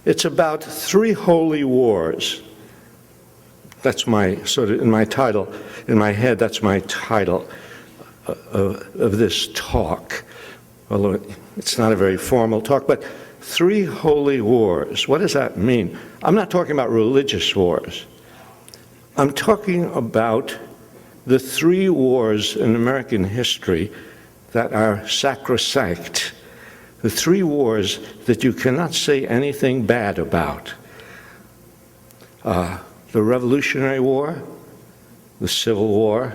It's about three holy wars. That's my, sort of, in my title, in my head, that's my title of this talk. Although it's not a very formal talk, but three holy wars. What does that mean? I'm not talking about religious wars. I'm talking about the three wars in American history that are sacrosanct. The three wars that you cannot say anything bad about. The Revolutionary War, the Civil War,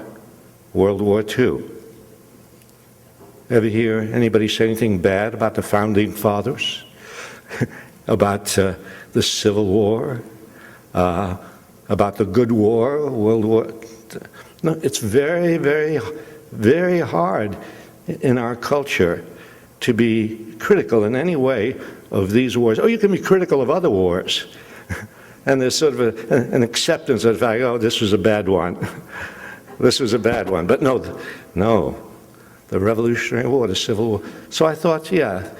World War II. Ever hear anybody say anything bad about the Founding Fathers? About the Civil War? About the Good War, World War? No, it's very, very, very hard in our culture to be critical in any way of these wars. Oh, you can be critical of other wars. And there's sort of an acceptance of the fact, oh, this was a bad one. This was a bad one. But no, the Revolutionary War, the Civil War. So I thought, yeah,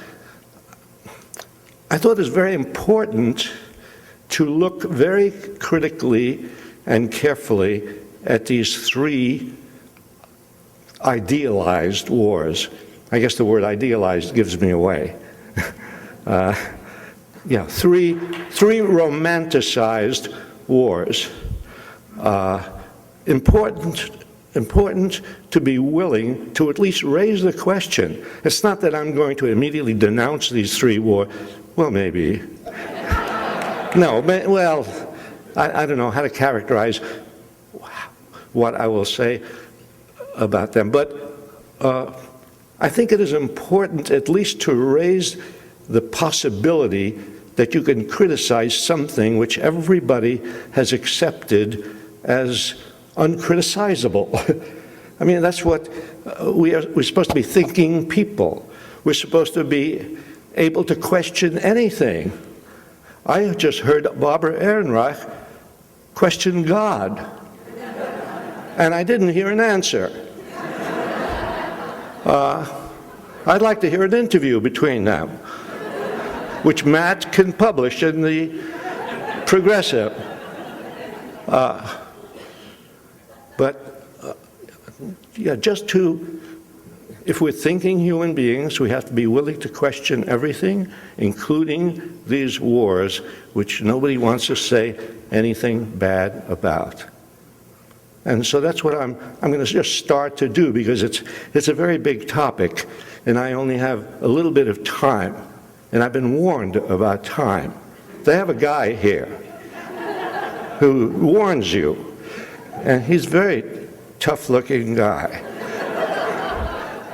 I thought it was very important to look very critically and carefully at these three idealized wars. I guess the word idealized gives me away. Yeah, three romanticized wars. Important to be willing to at least raise the question. It's not that I'm going to immediately denounce these three wars. Well, maybe. No, well, I don't know how to characterize what I will say about them. But I think it is important at least to raise the possibility that you can criticize something which everybody has accepted as uncriticizable. I mean, that's what we're supposed to be, thinking people. We're supposed to be able to question anything. I just heard Barbara Ehrenreich question God, and I didn't hear an answer. I'd like to hear an interview between them, which Matt can publish in the Progressive. Yeah, just to, if we're thinking human beings, we have to be willing to question everything, including these wars, which nobody wants to say anything bad about. And so that's what I'm going to just start to do, because it's a very big topic, and I only have a little bit of time. And I've been warned about time. They have a guy here who warns you, and he's a very tough-looking guy.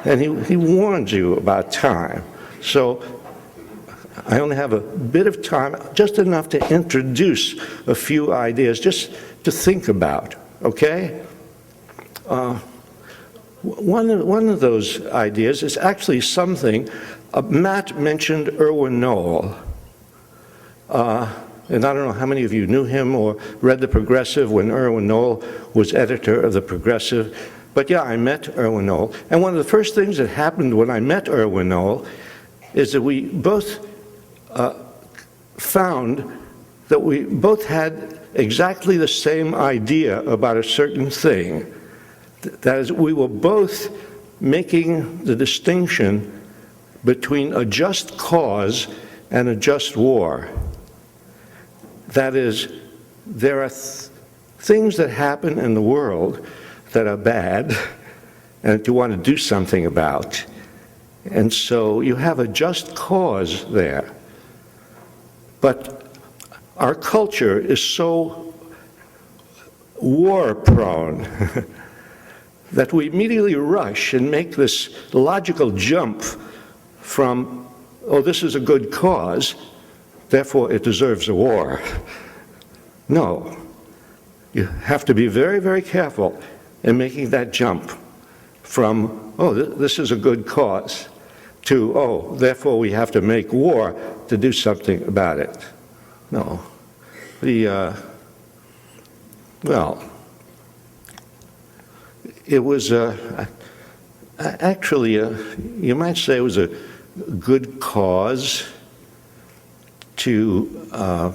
And he warns you about time. So I only have a bit of time, just enough to introduce a few ideas, just to think about, okay? One of those ideas is actually something Matt mentioned Erwin Knoll, and I don't know how many of you knew him or read the Progressive when Erwin Knoll was editor of the Progressive, but yeah, I met Erwin Knoll. And one of the first things that happened when I met Erwin Knoll is that we both found that we both had exactly the same idea about a certain thing. That is, we were both making the distinction between a just cause and a just war. That is, there are things that happen in the world that are bad and that you want to do something about. And so you have a just cause there. But our culture is so war-prone that we immediately rush and make this logical jump from, oh, this is a good cause, therefore it deserves a war. No. You have to be very, very careful in making that jump from, oh, this is a good cause, to, oh, therefore we have to make war to do something about it. No. Well, it was actually, you might say it was a good cause to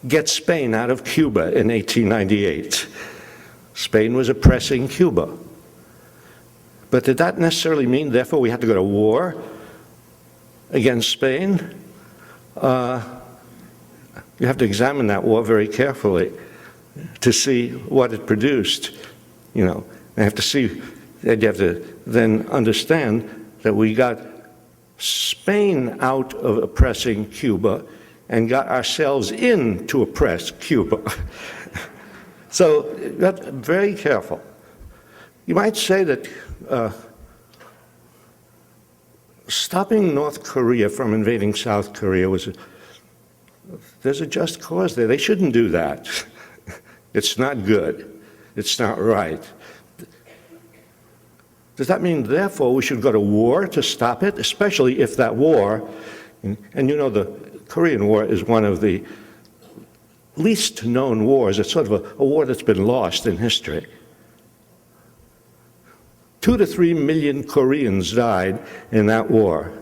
get Spain out of Cuba in 1898. Spain was oppressing Cuba. But did that necessarily mean, therefore, we had to go to war against Spain? You have to examine that war very carefully to see what it produced. You know, you have to see, you have to then understand that we got Spain out of oppressing Cuba and got ourselves in to oppress Cuba. So that's very careful. You might say that stopping North Korea from invading South Korea there's a just cause there. They shouldn't do that. It's not good. It's not right. Does that mean, therefore, we should go to war to stop it? Especially if that war, and you know the Korean War is one of the least known wars. It's sort of a war that's been lost in history. 2 to 3 million Koreans died in that war.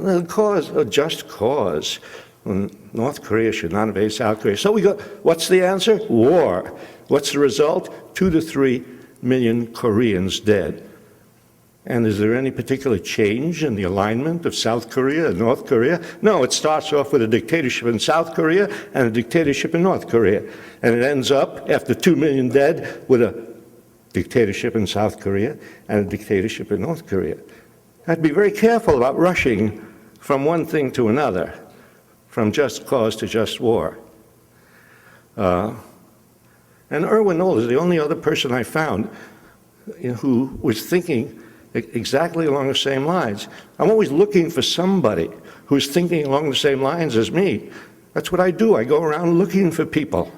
A cause, a just cause. North Korea should not invade South Korea. So we go, what's the answer? War. What's the result? 2 to 3 million Koreans dead. And is there any particular change in the alignment of South Korea and North Korea? No, it starts off with a dictatorship in South Korea and a dictatorship in North Korea. And it ends up, after 2 million dead, with a dictatorship in South Korea and a dictatorship in North Korea. I'd be very careful about rushing from one thing to another, from just cause to just war. And Erwin Knoll is the only other person I found who was thinking exactly along the same lines. I'm always looking for somebody who's thinking along the same lines as me. That's what I do. I go around looking for people.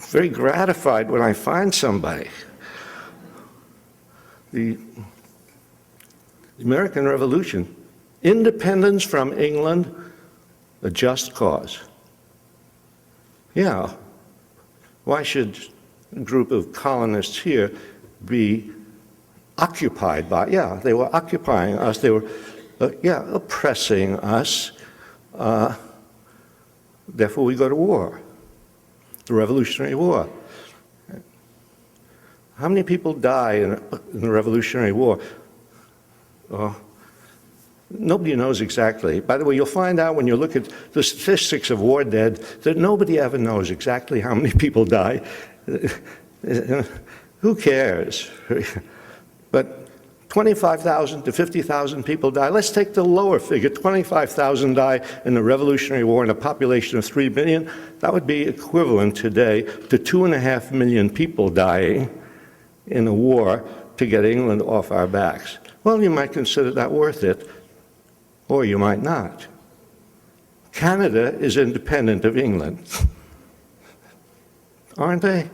Very gratified when I find somebody. The American Revolution, independence from England, a just cause. Yeah, why should a group of colonists here be occupied by, yeah, they were occupying us, they were, oppressing us, therefore we go to war, the Revolutionary War. How many people die in the Revolutionary War? Nobody knows exactly. By the way, you'll find out when you look at the statistics of war dead that nobody ever knows exactly how many people die. Who cares? But 25,000 to 50,000 people die. Let's take the lower figure. 25,000 die in the Revolutionary War in a population of 3 million. That would be equivalent today to 2.5 million people dying in a war to get England off our backs. Well, you might consider that worth it, or you might not. Canada is independent of England. Aren't they?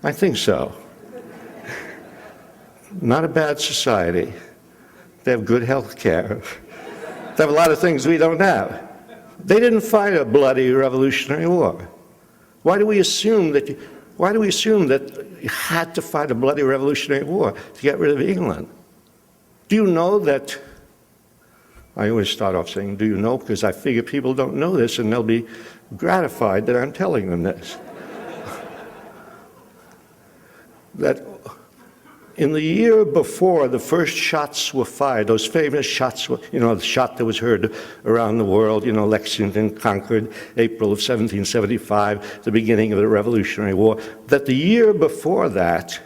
I think so. Not a bad society. They have good health care. They have a lot of things we don't have. They didn't fight a bloody Revolutionary War. Why do we assume that you had to fight a bloody Revolutionary War to get rid of England? Do you know that, I always start off saying, do you know, because I figure people don't know this and they'll be gratified that I'm telling them this. That in the year before the first shots were fired, those famous shots, the shot that was heard around the world, Lexington, Concord, April of 1775, the beginning of the Revolutionary War, that the year before that,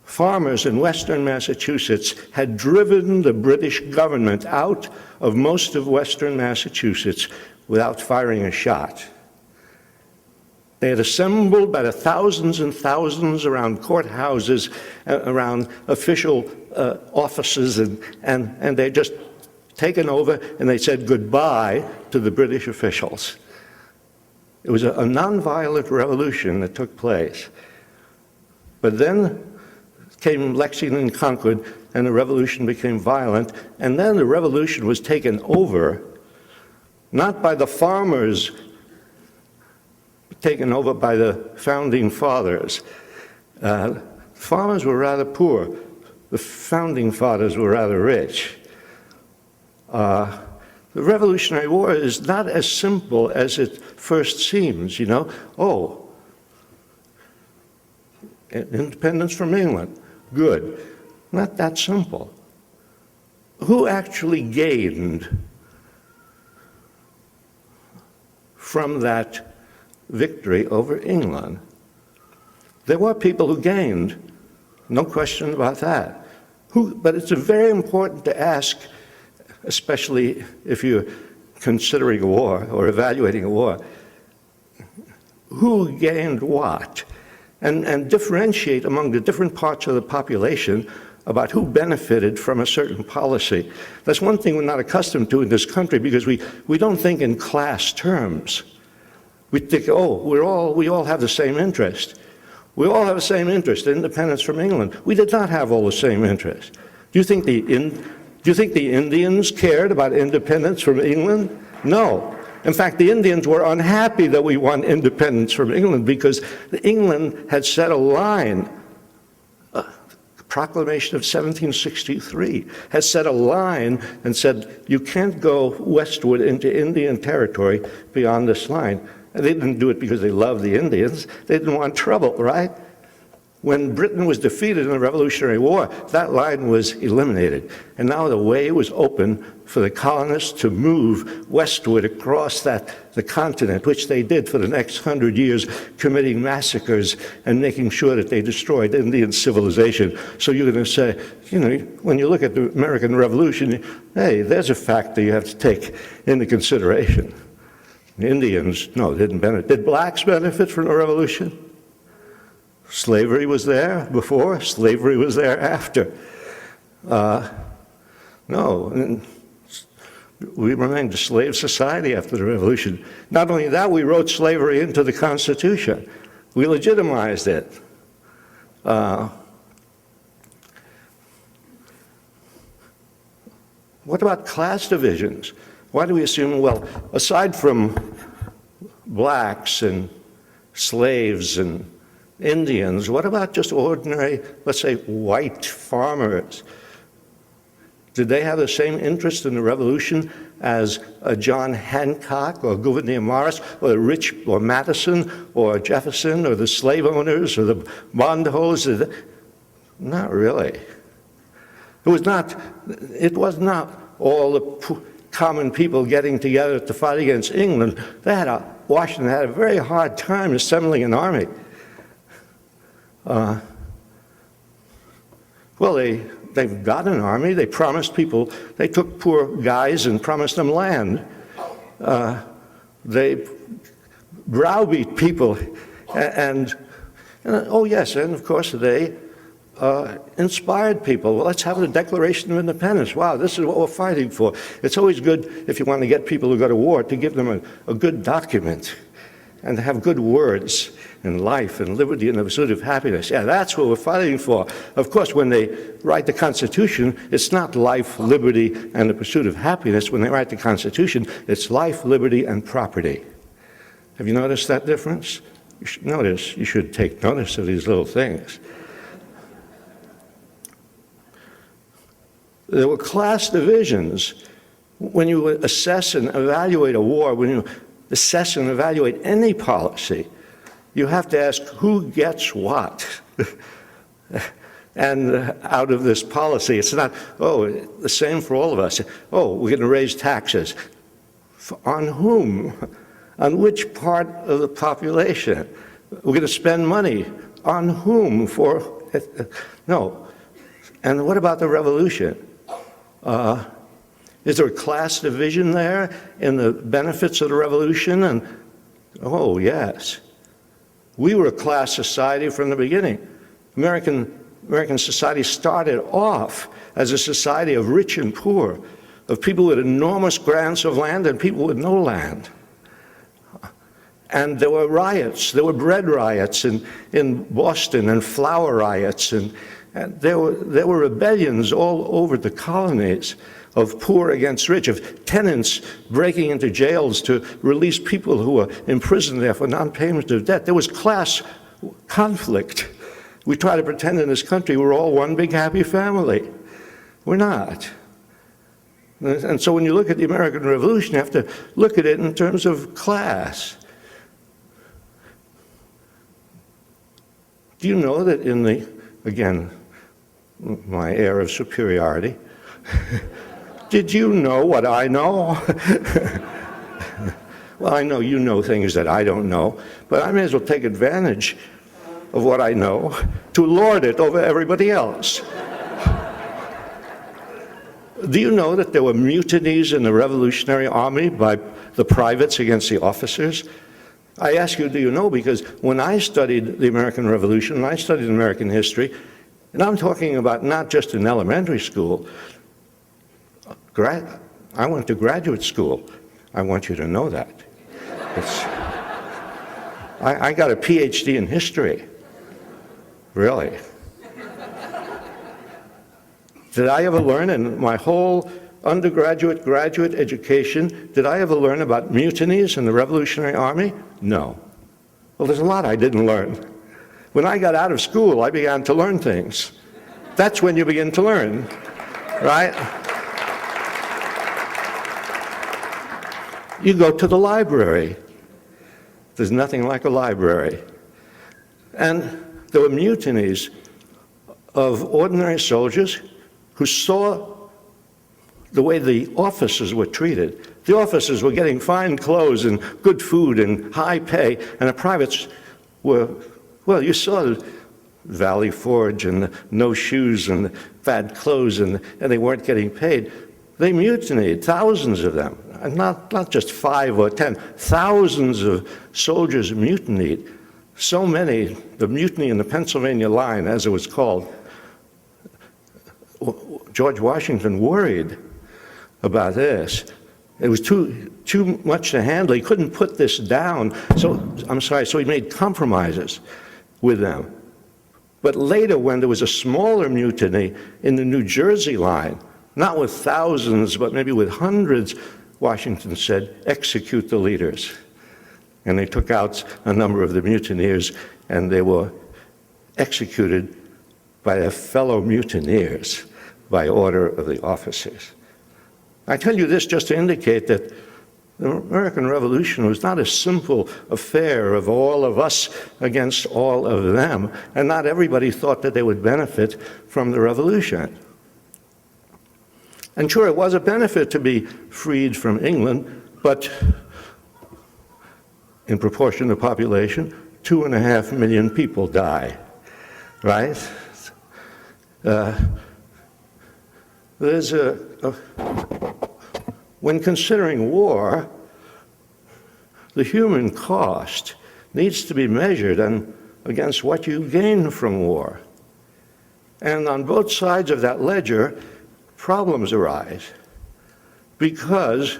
farmers in western Massachusetts had driven the British government out of most of western Massachusetts without firing a shot. They had assembled by the thousands and thousands around courthouses, around official offices, and they'd just taken over and they said goodbye to the British officials. It was a nonviolent revolution that took place. But then came Lexington and Concord, and the revolution became violent, and then the revolution was taken over, not by the farmers, taken over by the founding fathers. Farmers were rather poor. the founding fathers were rather rich. The Revolutionary War is not as simple as it first seems, you know. Oh, independence from England, good. Not that simple. Who actually gained from that victory over England? There were people who gained, no question about that. But it's very important to ask, especially if you're considering a war or evaluating a war, who gained what? And differentiate among the different parts of the population about who benefited from a certain policy. That's one thing we're not accustomed to in this country, because we don't think in class terms. We think, oh, we all have the same interest. We all have the same interest, independence from England. We did not have all the same interest. Do you think the Indians cared about independence from England? No. In fact, the Indians were unhappy that we won independence from England, because England had set a line. The Proclamation of 1763 had set a line and said, you can't go westward into Indian territory beyond this line. And they didn't do it because they loved the Indians. They didn't want trouble, right? When Britain was defeated in the Revolutionary War, that line was eliminated. And now the way was open for the colonists to move westward across the continent, which they did for the next 100 years, committing massacres and making sure that they destroyed Indian civilization. So you're going to say, you know, when you look at the American Revolution, hey, there's a factor you have to take into consideration. The Indians, no, didn't benefit. Did blacks benefit from the Revolution? Slavery was there before, slavery was there after. No, we remained a slave society after the Revolution. Not only that, we wrote slavery into the Constitution. We legitimized it. What about class divisions? Why do we assume, well, aside from blacks and slaves and Indians, what about just ordinary, let's say, white farmers? Did they have the same interest in the Revolution as John Hancock or Gouverneur Morris or Madison or Jefferson or the slave owners or the bondholders? Not really. It was not all the common people getting together to fight against England. Washington had a very hard time assembling an army. Well, they've got an army. They promised people. They took poor guys and promised them land. They browbeat people, and oh yes, and of course they inspired people. Well, let's have the Declaration of Independence. Wow, this is what we're fighting for. It's always good, if you want to get people who go to war, to give them a good document and to have good words in life and liberty and the pursuit of happiness. Yeah, that's what we're fighting for. Of course, when they write the Constitution, it's not life, liberty, and the pursuit of happiness. When they write the Constitution, it's life, liberty, and property. Have you noticed that difference? You should take notice of these little things. There were class divisions. When you assess and evaluate a war, when you assess and evaluate any policy, you have to ask who gets what. And out of this policy, it's not, oh, the same for all of us. Oh, we're going to raise taxes. On whom? On which part of the population? We're going to spend money. On whom? No. And what about the revolution? Is there a class division there in the benefits of the revolution? And oh, yes. We were a class society from the beginning. American society started off as a society of rich and poor, of people with enormous grants of land and people with no land. And there were riots. There were bread riots in Boston and flour riots. And there were rebellions all over the colonies of poor against rich, of tenants breaking into jails to release people who were imprisoned there for non-payment of debt. There was class conflict. We try to pretend in this country we're all one big happy family. We're not. And so when you look at the American Revolution, you have to look at it in terms of class. Do you know that in the, again, my air of superiority, did you know what I know? Well, I know you know things that I don't know, but I may as well take advantage of what I know to lord it over everybody else. Do you know that there were mutinies in the Revolutionary Army by the privates against the officers? I ask you, do you know? Because when I studied the American Revolution, when I studied American history, and I'm talking about not just in elementary school, I went to graduate school. I want you to know that. I got a PhD in history. Really. Did I ever learn in my whole undergraduate, graduate education, did I ever learn about mutinies in the Revolutionary Army? No. Well, there's a lot I didn't learn. When I got out of school, I began to learn things. That's when you begin to learn, right? You go to the library. There's nothing like a library. And there were mutinies of ordinary soldiers who saw the way the officers were treated. The officers were getting fine clothes and good food and high pay, and the privates were, well, you saw Valley Forge and the no shoes and the bad clothes, and they weren't getting paid. They mutinied, thousands of them, and not just 5 or 10, thousands of soldiers mutinied. So many, the mutiny in the Pennsylvania line, as it was called, George Washington worried about this. It was too much to handle. He couldn't put this down. So he made compromises with them. But later, when there was a smaller mutiny in the New Jersey line, not with thousands, but maybe with hundreds, Washington said, execute the leaders. And they took out a number of the mutineers, and they were executed by their fellow mutineers by order of the officers. I tell you this just to indicate that the American Revolution was not a simple affair of all of us against all of them, and not everybody thought that they would benefit from the revolution. And sure, it was a benefit to be freed from England, but in proportion to population, 2.5 million people die, right? When considering war, the human cost needs to be measured against what you gain from war. And on both sides of that ledger, problems arise because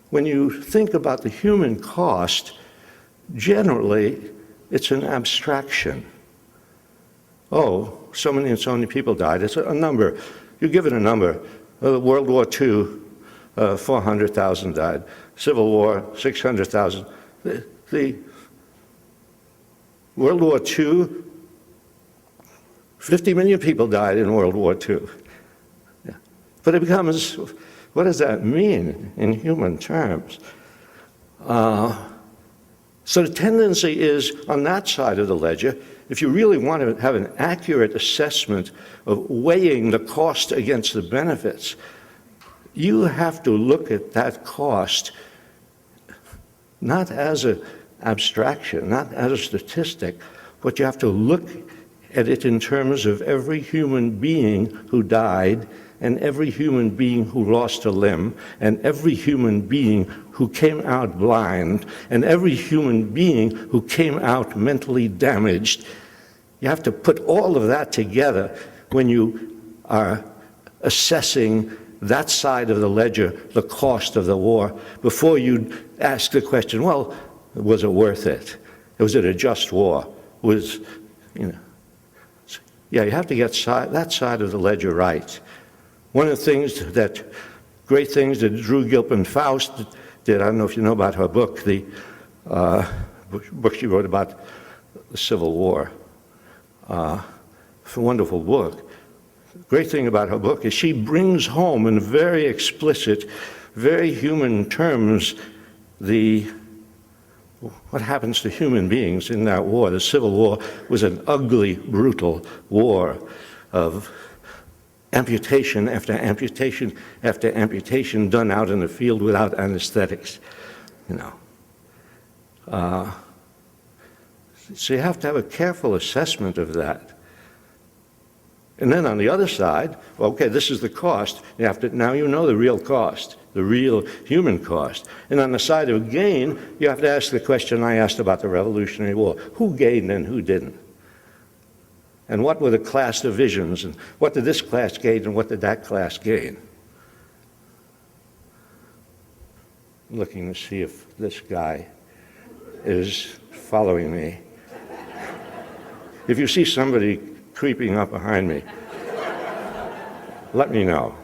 when you think about the human cost, generally it's an abstraction. Oh, so many and so many people died. It's a number. You give it a number. World War II, 400,000 died. Civil War, 600,000. The World War II, 50 million people died in World War II. Yeah. But it becomes, what does that mean in human terms? So the tendency is, on that side of the ledger, if you really want to have an accurate assessment of weighing the cost against the benefits, you have to look at that cost not as an abstraction, not as a statistic, but you have to look at it in terms of every human being who died, and every human being who lost a limb, and every human being who came out blind, and every human being who came out mentally damaged. You have to put all of that together when you are assessing that side of the ledger, the cost of the war, before you ask the question, well, was it worth it? Was it a just war? Yeah, you have to get that side of the ledger right. One of the things great things that Drew Gilpin Faust did, I don't know if you know about her book, the book she wrote about the Civil War. It's a wonderful book. The great thing about her book is she brings home in very explicit, very human terms what happens to human beings in that war. The Civil War was an ugly, brutal war of amputation after amputation after amputation done out in the field without anesthetics, you know. So you have to have a careful assessment of that. And then on the other side, well, okay, this is the cost. Now you know the real cost, the real human cost. And on the side of gain, you have to ask the question I asked about the Revolutionary War. Who gained and who didn't? And what were the class divisions? And what did this class gain and what did that class gain? I'm looking to see if this guy is following me. If you see somebody creeping up behind me, let me know.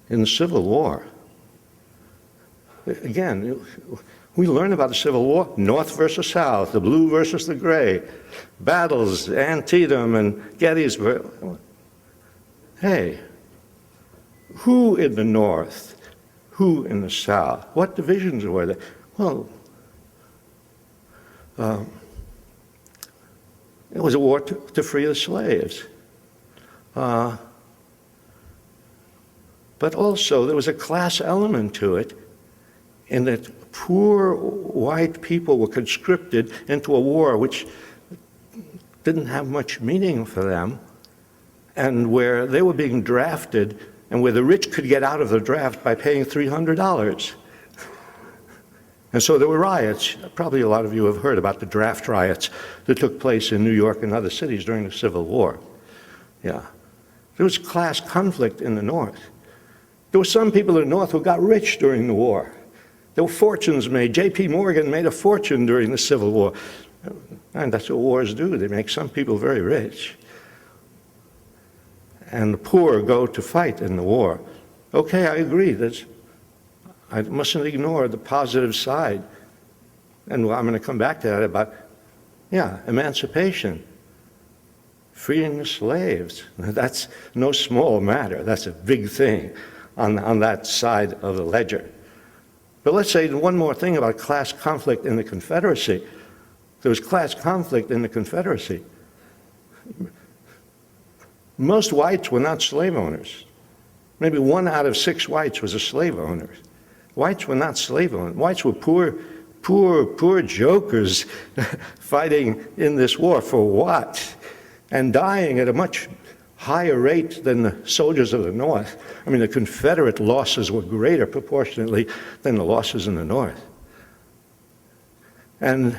In the Civil War, again, we learn about the Civil War, North versus South, the blue versus the gray, battles, Antietam and Gettysburg. Hey, who in the North, who in the South? What divisions were there? Well, it was a war to free the slaves. But also there was a class element to it in that poor white people were conscripted into a war which didn't have much meaning for them, and where they were being drafted and where the rich could get out of the draft by paying $300. And so there were riots. Probably a lot of you have heard about the draft riots that took place in New York and other cities during the Civil War. Yeah. There was class conflict in the North. There were some people in the North who got rich during the war. There were fortunes made. J.P. Morgan made a fortune during the Civil War. And that's what wars do. They make some people very rich. And the poor go to fight in the war. Okay, I agree. I mustn't ignore the positive side. And I'm going to come back to that about, emancipation, freeing the slaves. That's no small matter. That's a big thing on that side of the ledger. But let's say one more thing about class conflict in the Confederacy. There was class conflict in the Confederacy. Most whites were not slave owners. Maybe 1 out of 6 whites was a slave owner. Whites were not slave owners. Whites were poor jokers fighting in this war for what? And dying at a much higher rate than the soldiers of the North. I mean, the Confederate losses were greater proportionately than the losses in the North. And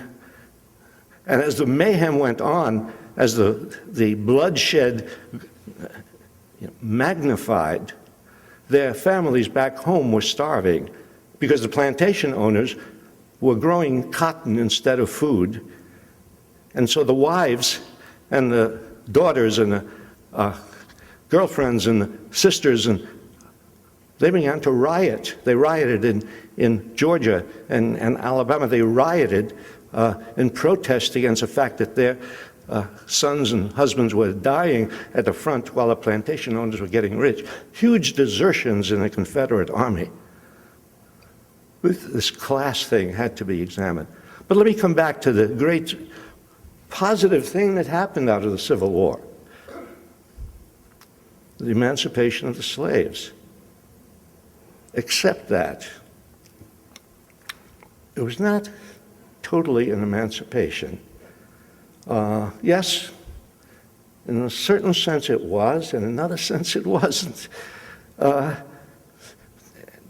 as the mayhem went on, as the bloodshed magnified, their families back home were starving because the plantation owners were growing cotton instead of food. And so the wives and the daughters and the girlfriends and the sisters, and they began to riot. They rioted in Georgia and Alabama. They rioted in protest against the fact that their sons and husbands were dying at the front while the plantation owners were getting rich. Huge desertions in the Confederate Army. This class thing had to be examined. But let me come back to the great positive thing that happened out of the Civil War. The emancipation of the slaves. Except that it was not totally an emancipation. Yes, in a certain sense it was, in another sense it wasn't.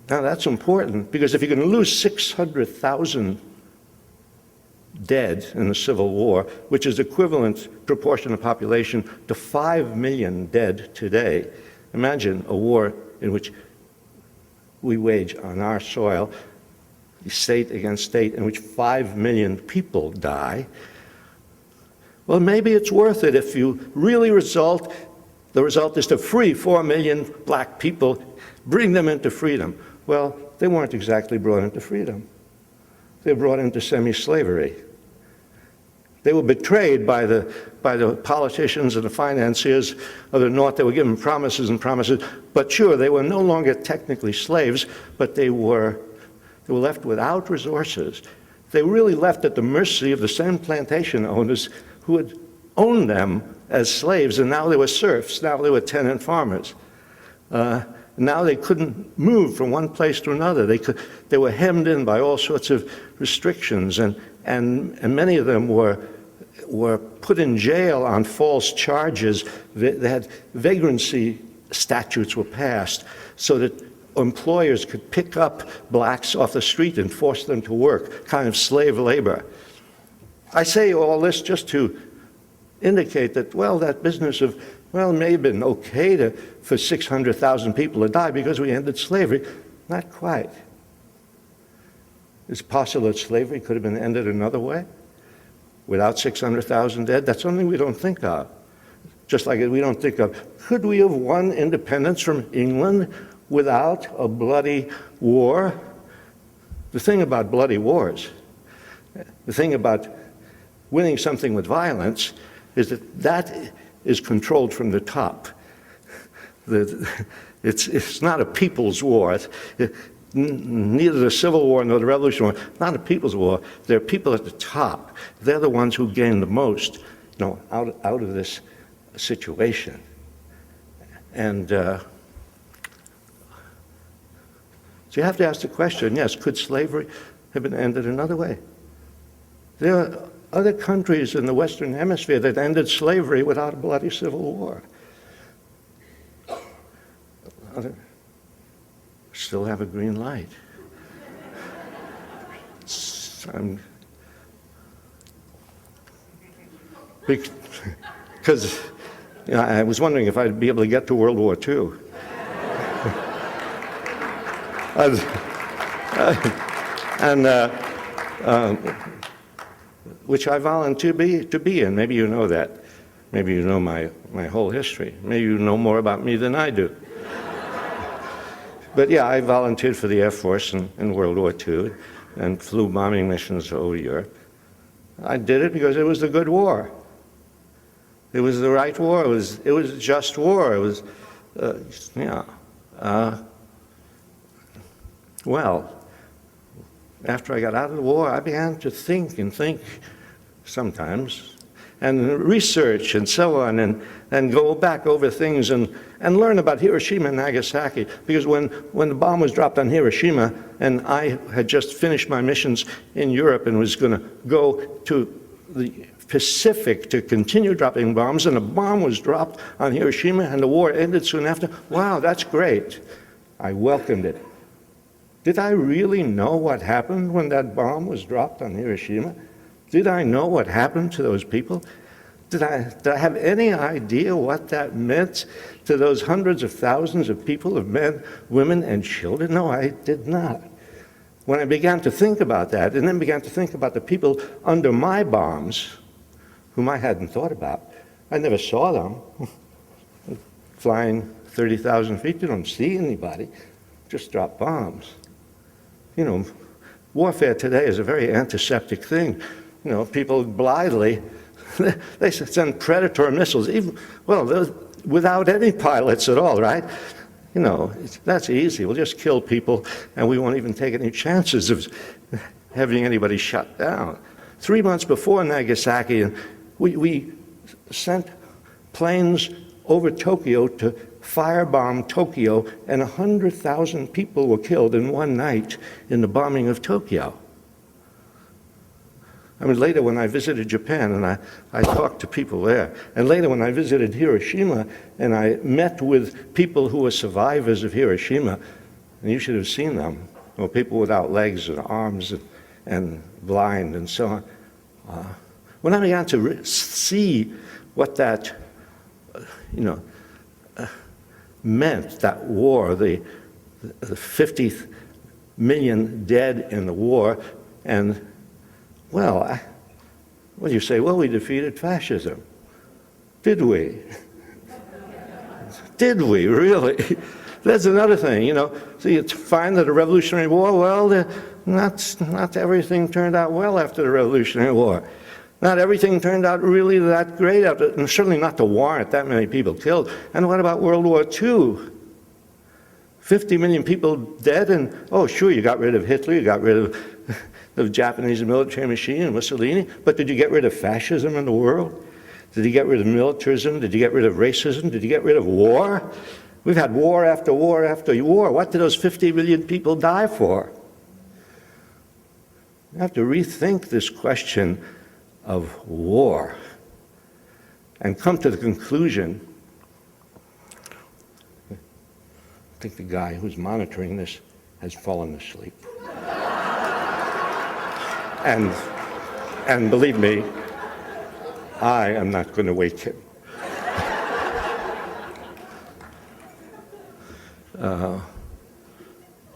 Now that's important, because if you're going to lose 600,000 dead in the Civil War, which is equivalent proportion of population to 5 million dead today, imagine a war in which we wage on our soil, state against state, in which 5 million people die. Well, maybe it's worth it if you really result The result is to free 4 million black people, bring them into freedom. Well, they weren't exactly brought into freedom. They were brought into semi-slavery. They were betrayed by the politicians and the financiers of the North. They were given promises and promises. But sure, they were no longer technically slaves, but they were left without resources. They were really left at the mercy of the same plantation owners who had owned them as slaves, and now they were serfs. Now they were tenant farmers. Now they couldn't move from one place to another. They were hemmed in by all sorts of restrictions, and many of them were put in jail on false charges. They had vagrancy statutes were passed so that employers could pick up blacks off the street and force them to work, kind of slave labor. I say all this just to indicate that, well, that business of, well, it may have been okay for 600,000 people to die because we ended slavery. Not quite. It's possible that slavery could have been ended another way without 600,000 dead. That's something we don't think of. Just like we don't think of, could we have won independence from England without a bloody war? The thing about bloody wars, the thing about winning something with violence, is that is controlled from the top. It's not a people's war. Neither the Civil War nor the Revolution War, not a people's war. There are people at the top. They're the ones who gain the most, out of this situation. And so you have to ask the question, yes, could slavery have been ended another way? There are other countries in the Western Hemisphere that ended slavery without a bloody civil war. Still have a green light. Because I was wondering if I'd be able to get to World War II. Which I volunteered to be in. Maybe you know that. Maybe you know my whole history. Maybe you know more about me than I do. But yeah, I volunteered for the Air Force in World War II and flew bombing missions over Europe. I did it because it was a good war. It was the right war. It was a just war. It was, well, after I got out of the war, I began to think sometimes, and research and so on, and go back over things and learn about Hiroshima and Nagasaki. Because when the bomb was dropped on Hiroshima, and I had just finished my missions in Europe and was going to go to the Pacific to continue dropping bombs, and a bomb was dropped on Hiroshima and the war ended soon after, wow, that's great. I welcomed it. Did I really know what happened when that bomb was dropped on Hiroshima? Did I know what happened to those people? Did I have any idea what that meant to those hundreds of thousands of people, of men, women, and children? No, I did not. When I began to think about that, and then began to think about the people under my bombs, whom I hadn't thought about, I never saw them. Flying 30,000 feet, you don't see anybody, just drop bombs. Warfare today is a very antiseptic thing. People blithely, they send Predator missiles, without any pilots at all, right? That's easy. We'll just kill people, and we won't even take any chances of having anybody shut down. 3 months before Nagasaki, we sent planes over Tokyo to firebomb Tokyo, and 100,000 people were killed in one night in the bombing of Tokyo. Later when I visited Japan and I talked to people there, and later when I visited Hiroshima and I met with people who were survivors of Hiroshima, and you should have seen them, people without legs and arms and blind and so on. When I began to see what that, meant, that war, the 50 million dead in the war, and what do you say? Well, we defeated fascism. Did we? Did we, really? That's another thing, you know. So you find that a Revolutionary War, well, not everything turned out well after the Revolutionary War. Not everything turned out really that great after, and certainly not to warrant that many people killed. And what about World War II? 50 million people dead, and oh, sure, you got rid of Hitler, you got rid of the Japanese military machine and Mussolini, but did you get rid of fascism in the world? Did you get rid of militarism? Did you get rid of racism? Did you get rid of war? We've had war after war after war. What did those 50 million people die for? We have to rethink this question of war and come to the conclusion. I think the guy who's monitoring this has fallen asleep. And believe me, I am not going to wake him.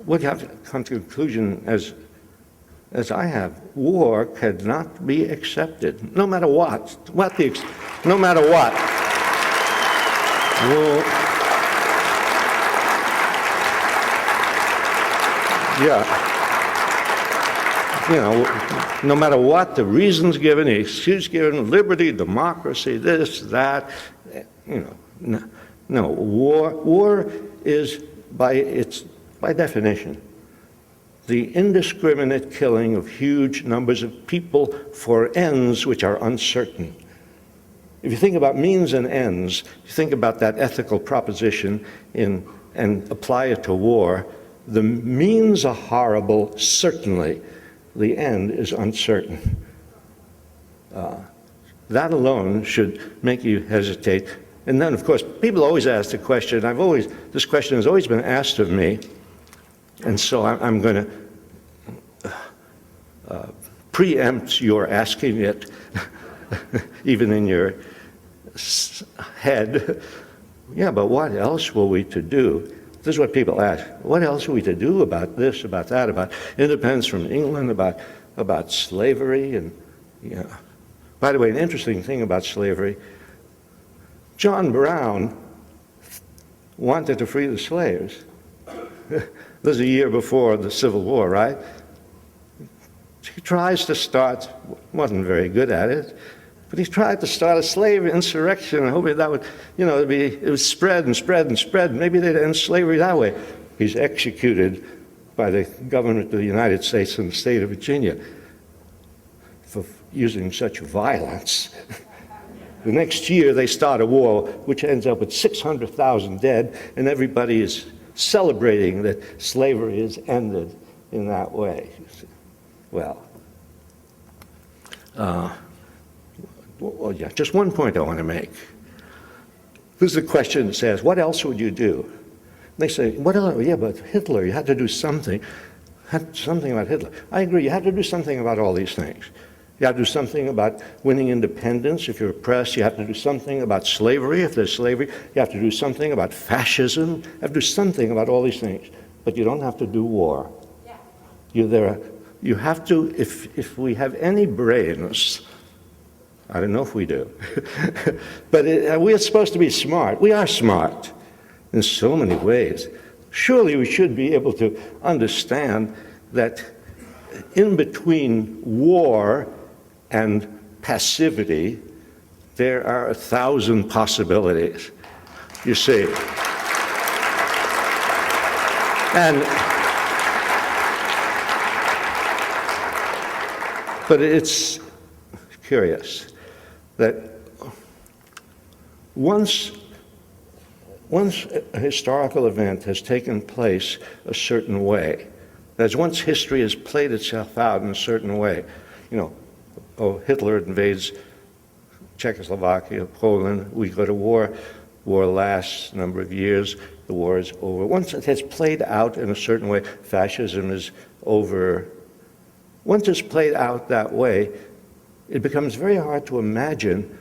What you have to come to the conclusion, as I have, war cannot be accepted, no matter what. No matter what. War, yeah. You know, no matter what the reasons given, the excuse given, liberty, democracy, this, that, you know, no, war is by definition, the indiscriminate killing of huge numbers of people for ends which are uncertain. If you think about means and ends, you think about that ethical proposition and apply it to war, the means are horrible, certainly. The end is uncertain. That alone should make you hesitate. And then, of course, people always ask the question, this question has always been asked of me, and so I'm going to preempt your asking it, even in your head. Yeah, but what else were we to do? This is what people ask. What else are we to do about this, about that, about independence from England, about slavery? And, yeah. By the way, an interesting thing about slavery, John Brown wanted to free the slaves. This is a year before the Civil War, right? He tries to start, wasn't very good at it, but he tried to start a slave insurrection, hoping that would, you know, it would spread and spread and spread. Maybe they'd end slavery that way. He's executed by the government of the United States and the state of Virginia for using such violence. The next year, they start a war which ends up with 600,000 dead, and everybody is celebrating that slavery is ended in that way. Well, yeah, just one point I want to make. This is a question that says, what else would you do? They say, what else? Yeah, but Hitler, you had to do something. Something about Hitler. I agree, you had to do something about all these things. You have to do something about winning independence. If you're oppressed, you have to do something about slavery. If there's slavery, you have to do something about fascism. You have to do something about all these things. But you don't have to do war. Yeah. You have to, if we have any brains, I don't know if we do, but we're supposed to be smart. We are smart in so many ways. Surely we should be able to understand that in between war and passivity, there are 1,000 possibilities, you see. But it's curious that once a historical event has taken place a certain way, that is, once history has played itself out in a certain way, you know, Hitler invades Czechoslovakia, Poland, we go to war lasts a number of years, the war is over. Once it has played out in a certain way, fascism is over. Once it's played out that way, it becomes very hard to imagine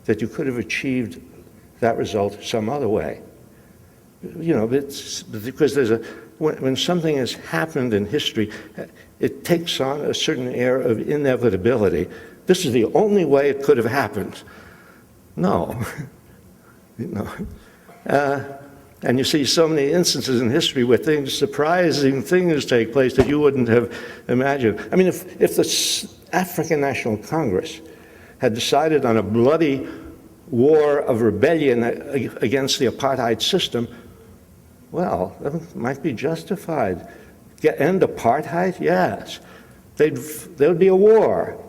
that you could have achieved that result some other way. You know, it's because when something has happened in history, it takes on a certain air of inevitability. This is the only way it could have happened. No. No. And you see so many instances in history where surprising things take place that you wouldn't have imagined. I mean, if the African National Congress had decided on a bloody war of rebellion against the apartheid system, well, that might be justified. End apartheid? Yes. There would be a war.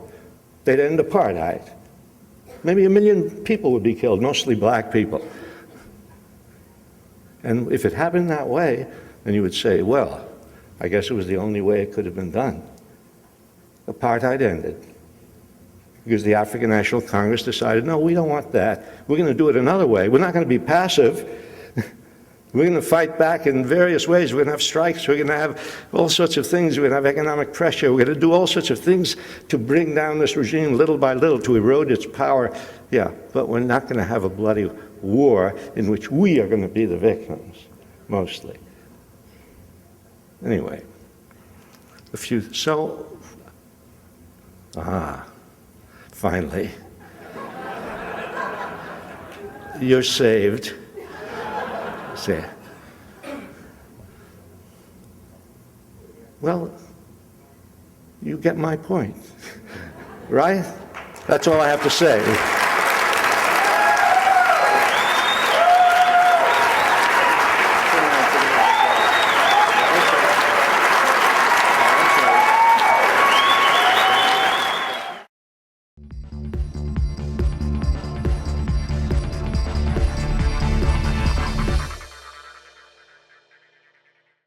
They'd end apartheid. Maybe 1 million people would be killed, mostly black people. And if it happened that way, then you would say, well, I guess it was the only way it could have been done. Apartheid ended. Because the African National Congress decided, no, we don't want that. We're going to do it another way. We're not going to be passive. We're going to fight back in various ways. We're going to have strikes. We're going to have all sorts of things. We're going to have economic pressure. We're going to do all sorts of things to bring down this regime little by little, to erode its power. Yeah, but we're not going to have a bloody war in which we are going to be the victims, mostly. Anyway, finally, you're saved. Say, well, you get my point, right? That's all I have to say.